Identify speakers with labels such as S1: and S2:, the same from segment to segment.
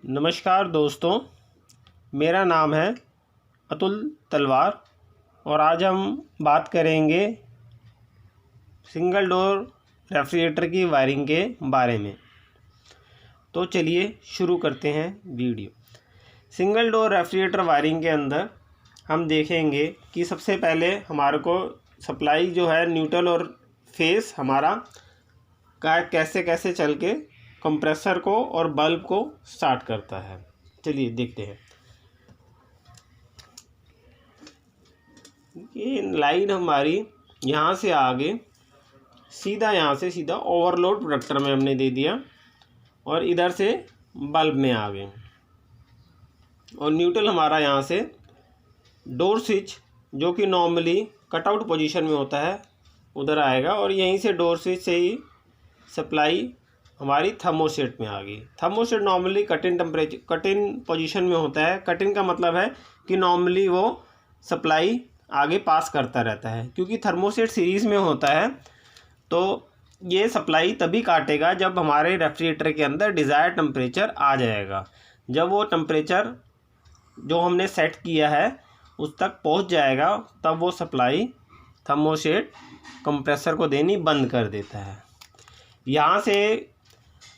S1: नमस्कार दोस्तों, मेरा नाम है अतुल तलवार और आज हम बात करेंगे सिंगल डोर रेफ्रिजरेटर की वायरिंग के बारे में। तो चलिए शुरू करते हैं video. Single door refrigerator wiring के अंदर हम देखेंगे कि सबसे पहले हमारे को सप्लाई जो है न्यूट्रल और फेस हमारा कैसे कैसे चल के कंप्रेसर को और बल्ब को स्टार्ट करता है। चलिए देखते हैं। ये लाइन हमारी यहाँ से आगे सीधा यहाँ से सीधा ओवरलोड प्रोडक्टर में हमने दे दिया और इधर से बल्ब में आ गए और न्यूट्रल हमारा यहाँ से डोर स्विच जो कि नॉर्मली कटआउट पोजीशन में होता है उधर आएगा और यहीं से डोर स्विच से ही सप्लाई हमारी थर्मोस्टेट में आ गई। Thermostat normally cut in position में होता है। कट इन का मतलब है कि नॉर्मली वो सप्लाई आगे पास करता रहता है। क्योंकि थर्मोस्टेट सीरीज़ में होता है तो ये सप्लाई तभी काटेगा जब हमारे रेफ्रिजरेटर के अंदर डिज़ायर टेम्परेचर आ जाएगा। जब वो टेम्परेचर जो हमने सेट किया है उस तक पहुंच जाएगा तब वो सप्लाई थर्मोस्टेट कंप्रेसर को देनी बंद कर देता है। यहाँ से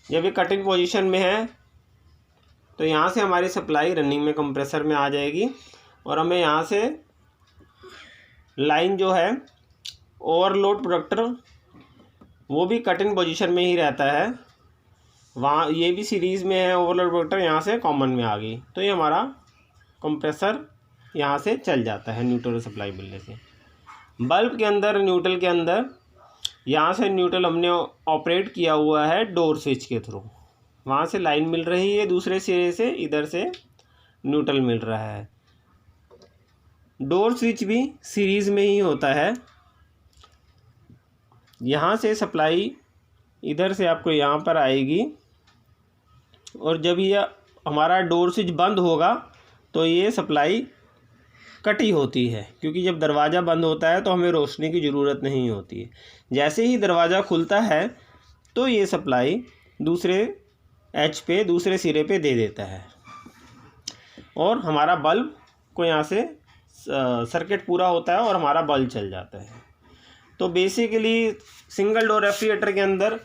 S1: जब ये कटिंग पोजीशन में है तो यहाँ से हमारी सप्लाई रनिंग में कंप्रेसर में आ जाएगी और हमें यहाँ से लाइन जो है ओवरलोड प्रोडक्टर वो भी कटिंग पोजीशन में ही रहता है। वहाँ ये भी सीरीज़ में है ओवरलोड प्रोडक्टर, यहाँ से कॉमन में आ गई तो ये हमारा कंप्रेसर यहाँ से चल जाता है न्यूट्रल सप्लाई मिलने से। बल्ब के अंदर न्यूट्रल के अंदर यहाँ से न्यूट्रल हमने ऑपरेट किया हुआ है डोर स्विच के थ्रू। वहाँ से लाइन मिल रही है दूसरे सिरे से, इधर से न्यूट्रल मिल रहा है। डोर स्विच भी सीरीज़ में ही होता है। यहाँ से सप्लाई इधर से आपको यहाँ पर आएगी और जब ये हमारा डोर स्विच बंद होगा तो ये सप्लाई कटी होती है। क्योंकि जब दरवाज़ा बंद होता है तो हमें रोशनी की ज़रूरत नहीं होती है। जैसे ही दरवाज़ा खुलता है तो ये सप्लाई दूसरे एच पे दूसरे सिरे पे दे देता है और हमारा बल्ब को यहाँ से सर्किट पूरा होता है और हमारा बल्ब चल जाता है। तो बेसिकली सिंगल डोर रेफ्रिजरेटर के अंदर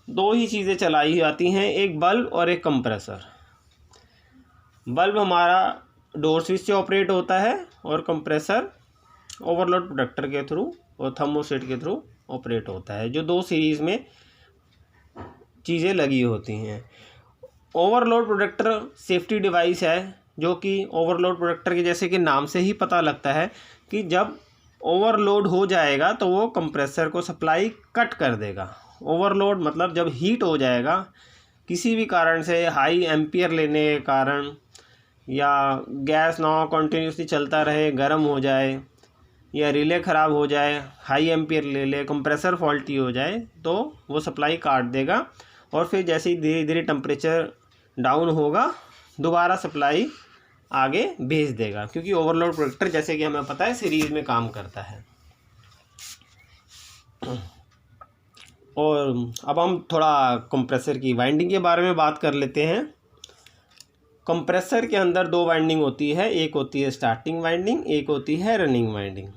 S1: दो ही चीज़ें चलाई जाती हैं, एक बल्ब और एक कंप्रेसर। बल्ब हमारा डोर स्विच से ऑपरेट होता है और कंप्रेसर ओवरलोड प्रोडक्टर के थ्रू और थर्मोस्टेट के थ्रू ऑपरेट होता है, जो दो सीरीज़ में चीज़ें लगी होती हैं। ओवरलोड प्रोडक्टर सेफ्टी डिवाइस है जो कि ओवरलोड प्रोडक्टर के जैसे कि नाम से ही पता लगता है कि जब ओवरलोड हो जाएगा तो वो कंप्रेसर को सप्लाई कट कर देगा। ओवरलोड मतलब जब हीट हो जाएगा किसी भी कारण से, हाई एम्पियर लेने के कारण या गैस ना कंटिन्यूसली चलता रहे, गर्म हो जाए या रिले ख़राब हो जाए, हाई एम्पियर ले ले, कंप्रेसर फॉल्टी हो जाए तो वो सप्लाई काट देगा और फिर जैसे ही धीरे धीरे टेम्परेचर डाउन होगा दोबारा सप्लाई आगे भेज देगा। क्योंकि ओवरलोड प्रोडक्टर जैसे कि हमें पता है सीरीज़ में काम करता है। और अब हम थोड़ा कंप्रेसर की वाइंडिंग के बारे में बात कर लेते हैं। कंप्रेसर के अंदर दो वाइंडिंग होती है, एक होती है स्टार्टिंग वाइंडिंग, एक होती है रनिंग वाइंडिंग।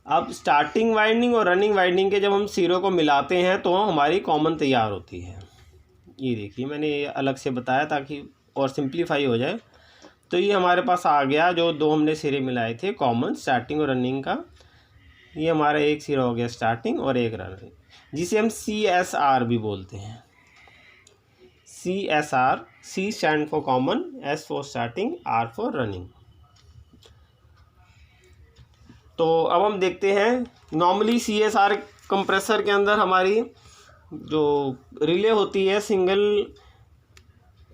S1: अब स्टार्टिंग वाइंडिंग और रनिंग वाइंडिंग के जब हम सिरों को मिलाते हैं तो हमारी कॉमन तैयार होती है। ये देखिए मैंने ये अलग से बताया ताकि और सिंप्लीफाई हो जाए। तो ये हमारे पास आ गया जो दो हमने सिरे मिलाए थे कॉमन स्टार्टिंग और रनिंग का। ये हमारा एक सिरा हो गया स्टार्टिंग और एक रनिंग, जिसे हम CSR भी बोलते हैं। CSR, C stand for common, S for starting, R for running. तो अब हम देखते हैं नॉर्मली CSR कंप्रेसर के अंदर हमारी जो रिले होती है सिंगल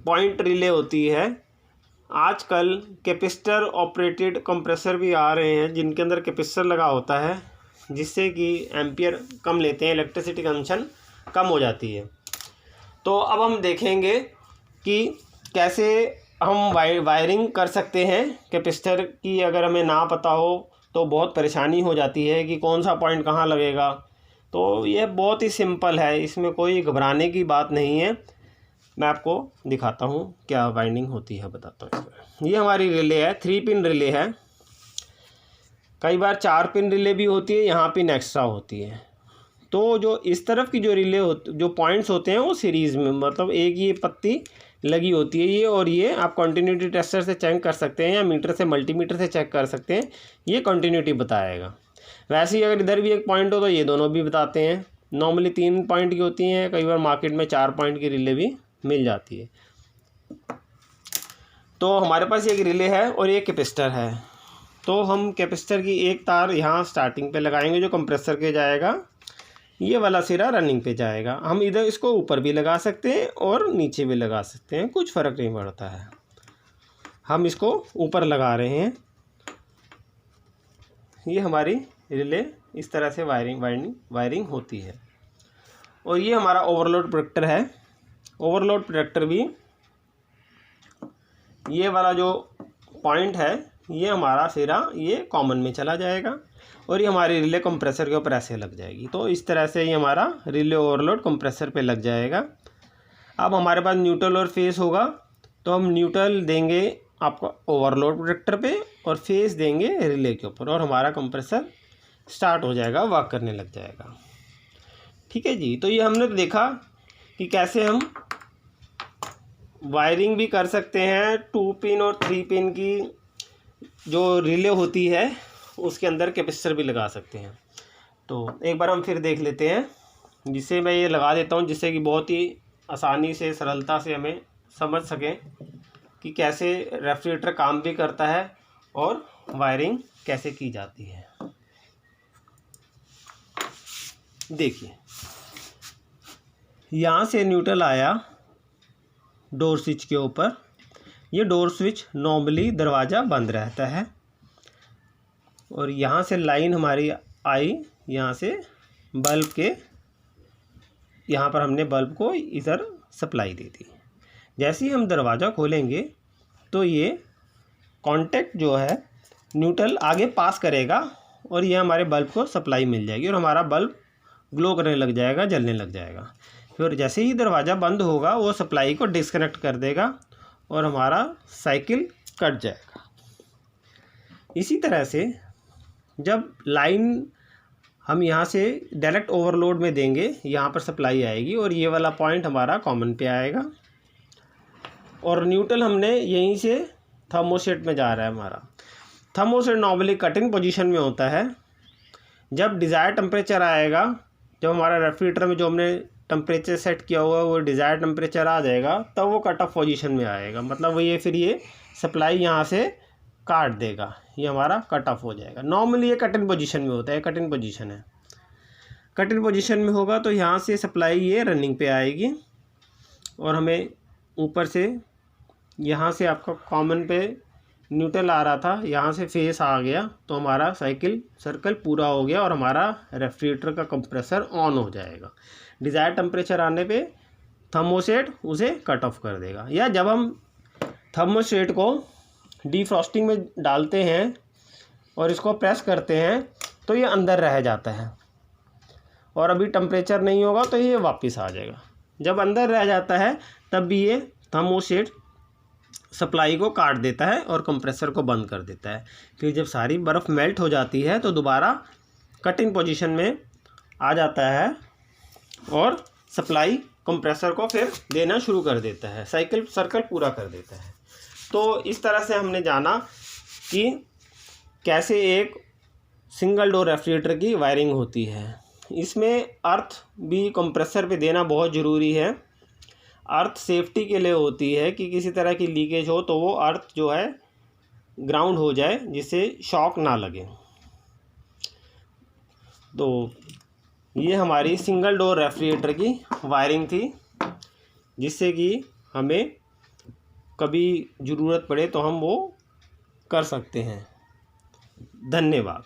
S1: पॉइंट रिले होती है। आजकल कैपेसिटर ऑपरेटेड कंप्रेसर भी आ रहे हैं जिनके अंदर कैपेसिटर लगा होता है जिससे कि एम्पियर कम लेते हैं, इलेक्ट्रिसिटी कंजम्पशन कम हो जाती है। तो अब हम देखेंगे कि कैसे हम वायरिंग कर सकते हैं। कैपेसिटर की अगर हमें ना पता हो तो बहुत परेशानी हो जाती है कि कौन सा पॉइंट कहाँ लगेगा। तो यह बहुत ही सिंपल है, इसमें कोई घबराने की बात नहीं है। मैं आपको दिखाता हूँ क्या वाइंडिंग होती है, बताता हूँ। ये हमारी रिले है, 3 पिन रिले है। कई बार 4 पिन रिले भी होती है, यहाँ पिन एक्स्ट्रा होती है। तो जो इस तरफ की जो रिले जो पॉइंट्स होते हैं वो सीरीज़ में, मतलब एक ये पत्ती लगी होती है ये, और ये आप कंटिन्यूटी टेस्टर से चेक कर सकते हैं या मीटर से, मल्टीमीटर से चेक कर सकते हैं, ये कंटिन्यूटी बताएगा। वैसे ही अगर इधर भी एक पॉइंट हो तो ये दोनों भी बताते हैं। नॉर्मली 3 पॉइंट की होती हैं, कई बार मार्केट में 4 पॉइंट की रिले भी मिल जाती है। तो हमारे पास एक रिले है और एक कैपेसिटर है। तो हम कैपेसिटर की एक तार यहाँ स्टार्टिंग पे लगाएंगे जो कंप्रेसर के जाएगा, ये वाला सिरा रनिंग पे जाएगा। हम इधर इसको ऊपर भी लगा सकते हैं और नीचे भी लगा सकते हैं, कुछ फ़र्क नहीं पड़ता है। हम इसको ऊपर लगा रहे हैं। ये हमारी रिले इस तरह से वायरिंग होती है। और ये हमारा ओवरलोड प्रोटेक्टर है। ओवरलोड प्रोटेक्टर भी, ये वाला जो पॉइंट है ये हमारा सिरा ये कॉमन में चला जाएगा और ये हमारी रिले कंप्रेसर के ऊपर ऐसे लग जाएगी। तो इस तरह से ये हमारा रिले ओवरलोड कंप्रेसर पे लग जाएगा। अब हमारे पास न्यूट्रल और फेस होगा, तो हम न्यूट्रल देंगे आपका ओवरलोड प्रोटेक्टर पे और फेस देंगे रिले के ऊपर, और हमारा कंप्रेसर स्टार्ट हो जाएगा, वर्क करने लग जाएगा। ठीक है जी। तो ये हमने तो देखा कि कैसे हम वायरिंग भी कर सकते हैं। 2 पिन और 3 पिन की जो रिले होती है उसके अंदर कैपेसिटर भी लगा सकते हैं। तो एक बार हम फिर देख लेते हैं, जिससे मैं ये लगा देता हूँ, जिससे कि बहुत ही आसानी से, सरलता से हमें समझ सकें कि कैसे रेफ्रिजरेटर काम भी करता है और वायरिंग कैसे की जाती है। देखिए, यहाँ से न्यूट्रल आया डोर स्विच के ऊपर। ये डोर स्विच नॉर्मली दरवाज़ा बंद रहता है, और यहाँ से लाइन हमारी आई, यहाँ से बल्ब के, यहाँ पर हमने बल्ब को इधर सप्लाई दे दी। जैसे ही हम दरवाज़ा खोलेंगे तो ये कांटेक्ट जो है न्यूट्रल आगे पास करेगा और ये हमारे बल्ब को सप्लाई मिल जाएगी और हमारा बल्ब ग्लो करने लग जाएगा, जलने लग जाएगा। फिर जैसे ही दरवाज़ा बंद होगा वो सप्लाई को डिस्कनेक्ट कर देगा और हमारा साइकिल कट जाएगा। इसी तरह से जब लाइन हम यहाँ से डायरेक्ट ओवरलोड में देंगे, यहाँ पर सप्लाई आएगी और ये वाला पॉइंट हमारा कॉमन पे आएगा, और न्यूट्रल हमने यहीं से थर्मोस्टेट में जा रहा है हमारा। थर्मोस्टेट नॉर्मली कटिंग पोजीशन में होता है। जब डिज़ायर टेम्परेचर आएगा, जब हमारा रेफ्रिजरेटर में जो हमने टेम्परेचर सेट किया हुआ है वो डिज़ायर टेम्परेचर आ जाएगा, तब वो कट ऑफ पोजीशन में आएगा। मतलब वो ये फिर ये सप्लाई यहाँ से काट देगा, ये हमारा कट ऑफ हो जाएगा। नॉर्मली ये कट इन पोजीशन में होता है, कट इन पोजीशन है। कट इन पोजीशन में होगा तो यहाँ से सप्लाई ये रनिंग पे आएगी और हमें ऊपर से, यहाँ से आपका कॉमन पे न्यूट्रल आ रहा था, यहाँ से फेस आ गया, तो हमारा साइकिल सर्कल पूरा हो गया और हमारा रेफ्रिजरेटर का कंप्रेसर ऑन हो जाएगा। डिज़ायर टेम्परेचर आने पे थर्मोस्टेट उसे कट ऑफ कर देगा। या जब हम थर्मोस्टेट को डीफ्रॉस्टिंग में डालते हैं और इसको प्रेस करते हैं तो ये अंदर रह जाता है और अभी टेम्परेचर नहीं होगा तो ये वापस आ जाएगा। जब अंदर रह जाता है तब भी ये थर्मोस्टेट सप्लाई को काट देता है और कंप्रेसर को बंद कर देता है। फिर जब सारी बर्फ़ मेल्ट हो जाती है तो दोबारा कटिंग पोजीशन में आ जाता है और सप्लाई कंप्रेसर को फिर देना शुरू कर देता है, साइकिल सर्कल पूरा कर देता है। तो इस तरह से हमने जाना कि कैसे एक सिंगल डोर रेफ्रिजरेटर की वायरिंग होती है। इसमें अर्थ भी कंप्रेसर पे देना बहुत ज़रूरी है। अर्थ सेफ्टी के लिए होती है कि किसी तरह की लीकेज हो तो वो अर्थ जो है ग्राउंड हो जाए, जिससे शॉक ना लगे। तो ये हमारी सिंगल डोर रेफ्रिजरेटर की वायरिंग थी, जिससे कि हमें कभी ज़रूरत पड़े तो हम वो कर सकते हैं। धन्यवाद।